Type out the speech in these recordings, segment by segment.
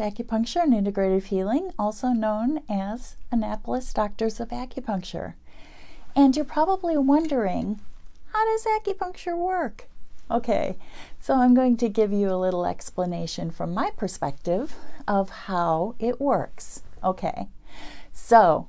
Annapolis Acupuncture and Integrative Healing, also known as Annapolis Doctors of Acupuncture. And you're probably wondering, how does acupuncture work? Okay, so I'm going to give you a little explanation from my perspective of how it works. Okay, so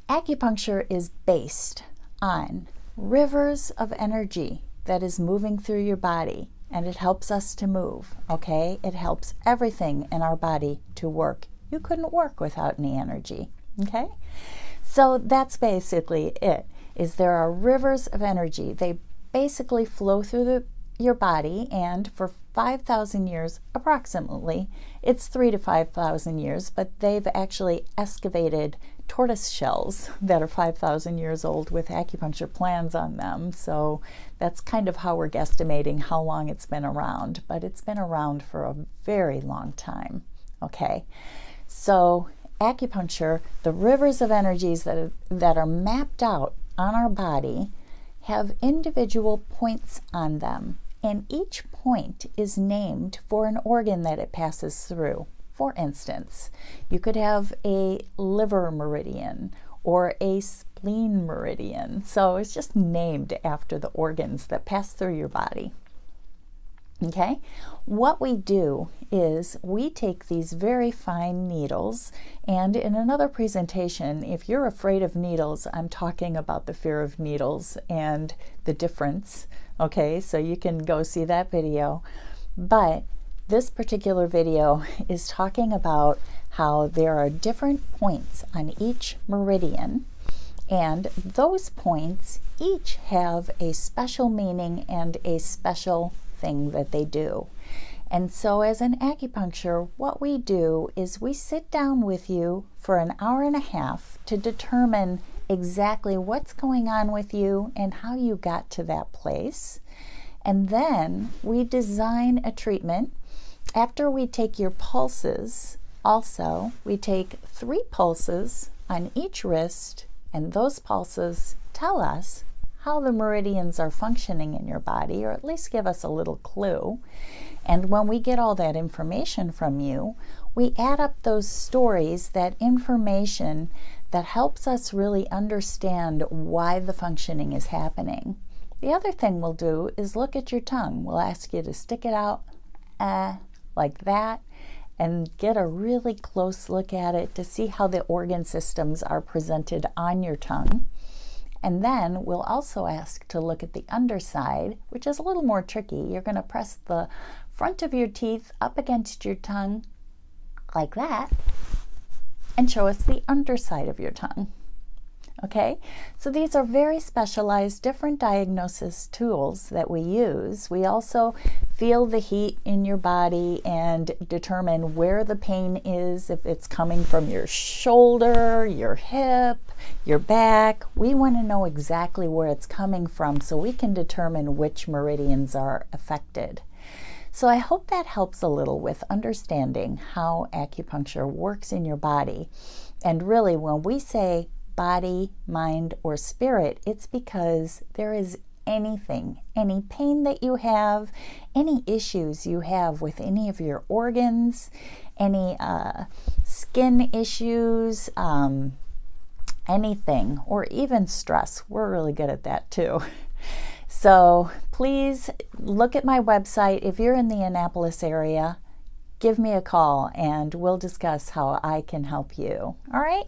acupuncture is based on rivers of energy that is moving through your body, and it helps us to move, okay? It helps everything in our body to work. You couldn't work without any energy, okay? So that's basically it, is there are rivers of energy. They basically flow through your body, and for 5,000 years, approximately, it's 3,000 to 5,000 years, but they've actually excavated tortoise shells that are 5,000 years old with acupuncture plans on them. So that's kind of how we're guesstimating how long it's been around, but it's been around for a very long time. Okay, so acupuncture, the rivers of energies that are mapped out on our body have individual points on them, and each point is named for an organ that it passes through. For instance, you could have a liver meridian or a spleen meridian. So it's just named after the organs that pass through your body. Okay, what we do is we take these very fine needles, and in another presentation, if you're afraid of needles, I'm talking about the fear of needles and the difference. Okay, so you can go see that video. But this particular video is talking about how there are different points on each meridian, and those points each have a special meaning and a special thing that they do. And so as an acupuncture, what we do is we sit down with you for an hour and a half to determine exactly what's going on with you and how you got to that place. And then we design a treatment. After we take your pulses, also, we take 3 pulses on each wrist, and those pulses tell us how the meridians are functioning in your body, or at least give us a little clue. And when we get all that information from you, we add up those stories, that information that helps us really understand why the functioning is happening. The other thing we'll do is look at your tongue. We'll ask you to stick it out like that, and get a really close look at it to see how the organ systems are presented on your tongue. And then we'll also ask to look at the underside, which is a little more tricky. You're going to press the front of your teeth up against your tongue like that and show us the underside of your tongue. Okay, so these are very specialized, different diagnosis tools that we use. We also feel the heat in your body and determine where the pain is, if it's coming from your shoulder, your hip, your back. We want to know exactly where it's coming from so we can determine which meridians are affected. So I hope that helps a little with understanding how acupuncture works in your body. And really, when we say body, mind, or spirit, it's because there is anything, any pain that you have, any issues you have with any of your organs, any skin issues, anything, or even stress. We're really good at that too. So please look at my website. If you're in the Annapolis area, give me a call and we'll discuss how I can help you. All right?